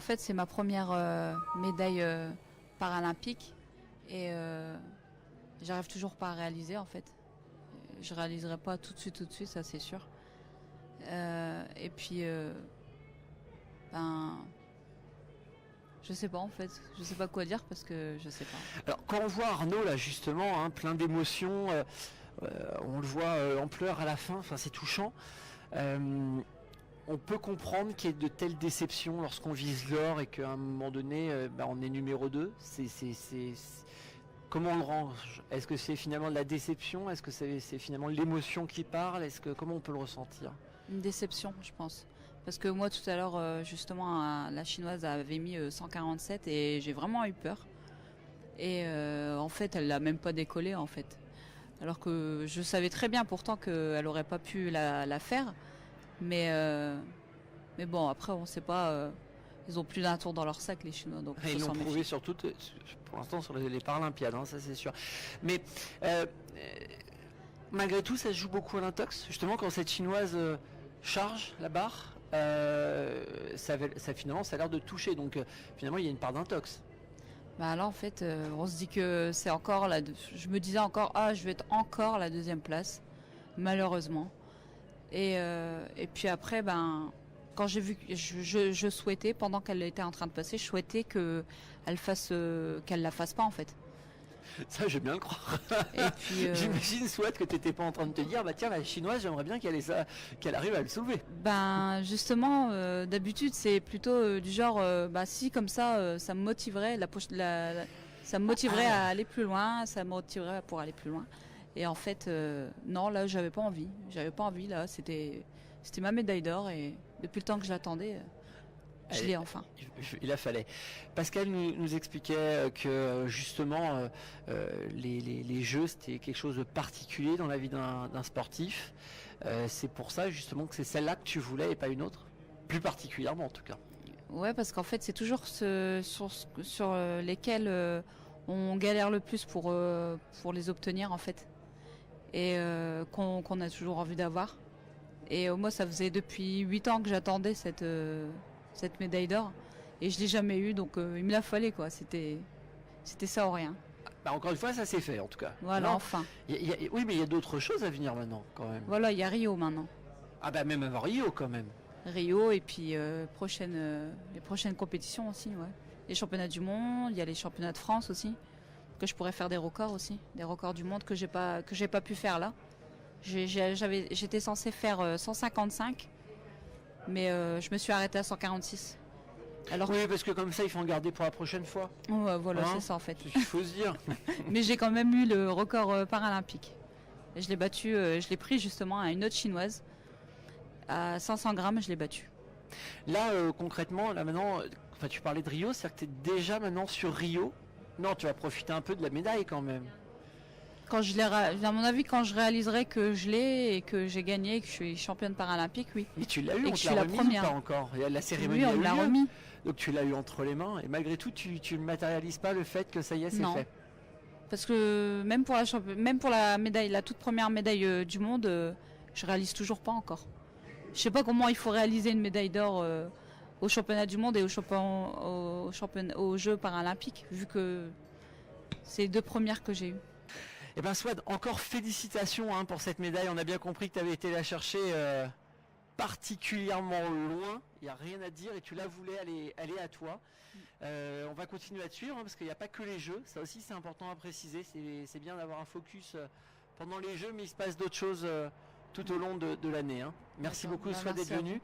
fait, c'est ma première médaille paralympique et j'arrive toujours pas à réaliser en fait. Je réaliserai pas tout de suite, ça c'est sûr. Et puis, je sais pas en fait, je sais pas quoi dire parce que je sais pas. Alors quand on voit Arnaud là justement, hein, plein d'émotions, on le voit en pleurs à la fin, enfin c'est touchant. On peut comprendre qu'il y ait de telles déceptions lorsqu'on vise l'or et qu'à un moment donné, on est numéro 2. Comment on le range? Est-ce que c'est finalement de la déception? Est-ce que c'est finalement l'émotion qui parle? Comment on peut le ressentir? Une déception, je pense. Parce que moi, tout à l'heure, justement, la chinoise avait mis 147 et j'ai vraiment eu peur. Et en fait, elle l'a même pas décollé, en fait. Alors que je savais très bien pourtant qu'elle aurait pas pu la faire. Mais bon, après, on sait pas. Ils ont plus d'un tour dans leur sac, les Chinois. Donc ils l'ont prouvé surtout, pour l'instant, sur les Paralympiades, hein, ça c'est sûr. Mais malgré tout, ça se joue beaucoup à l'intox. Justement, quand cette Chinoise charge la barre, finalement, ça a l'air de toucher. Donc finalement, il y a une part d'intox. Bah là, en fait, on se dit que c'est encore je me disais encore, je vais être encore la 2e place, malheureusement. Et puis après, quand j'ai vu que je souhaitais, pendant qu'elle était en train de passer, je souhaitais qu'elle la fasse pas en fait. Ça, je veux bien le croire. Et puis, j'imagine, souhaite que tu n'étais pas en train de te dire, tiens, la chinoise, j'aimerais bien qu'elle arrive à le soulever. Justement, d'habitude, c'est plutôt du genre, si comme ça, ça me motiverait, ça me motiverait à aller plus loin, ça me motiverait pour aller plus loin. Et en fait, non, là, j'avais pas envie. Là, c'était ma médaille d'or et depuis le temps que je l'attendais, je l'ai enfin. Il a fallu. Pascal nous expliquait que justement, les jeux, c'était quelque chose de particulier dans la vie d'un sportif. C'est pour ça justement que c'est celle-là que tu voulais et pas une autre, plus particulièrement en tout cas. Ouais, parce qu'en fait, c'est toujours sur lesquels on galère le plus pour les obtenir en fait. Et qu'on a toujours envie d'avoir. Et moi, ça faisait depuis 8 ans que j'attendais cette médaille d'or. Et je l'ai jamais eu, donc il me la fallait, quoi. C'était ça ou rien. Encore une fois, ça s'est fait, en tout cas. Voilà, enfin. Oui, mais il y a d'autres choses à venir maintenant, quand même. Voilà, il y a Rio maintenant. Même avant Rio, quand même. Rio, et puis les prochaines compétitions aussi, ouais. Les championnats du monde, il y a les championnats de France aussi. Que je pourrais faire des records aussi, des records du monde que j'ai pas pu faire là. J'étais censée faire 155, mais je me suis arrêtée à 146. Oui, parce que comme ça, il faut en garder pour la prochaine fois. Ouais, voilà, c'est ça en fait. Il faut se dire. Mais j'ai quand même eu le record paralympique. Et je l'ai battu, je l'ai pris justement à une autre chinoise. À 500 grammes, je l'ai battu. Là, concrètement, là maintenant, tu parlais de Rio, c'est-à-dire que tu es déjà maintenant sur Rio. Non, tu vas profiter un peu de la médaille quand même. À mon avis, quand je réaliserai que je l'ai et que j'ai gagné, que je suis championne paralympique, oui. Mais tu l'as eu, et on que je te suis l'a la remis première. Pas encore. Et la cérémonie on me l'a remis. Donc tu l'as eu entre les mains et malgré tout, tu ne matérialises pas le fait que ça y est, c'est fait. Parce que même pour la médaille, la toute première médaille du monde, je réalise toujours pas encore. Je sais pas comment il faut réaliser une médaille d'or au championnat du monde et aux Jeux paralympiques, vu que c'est les 2 premières que j'ai eues. Eh bien Swad, encore félicitations pour cette médaille. On a bien compris que tu avais été la chercher particulièrement loin. Il n'y a rien à dire et tu la voulais, elle est à toi. On va continuer à te suivre parce qu'il n'y a pas que les Jeux. Ça aussi c'est important à préciser. C'est bien d'avoir un focus pendant les Jeux, mais il se passe d'autres choses tout au long de l'année. Merci beaucoup Swad d'être venu.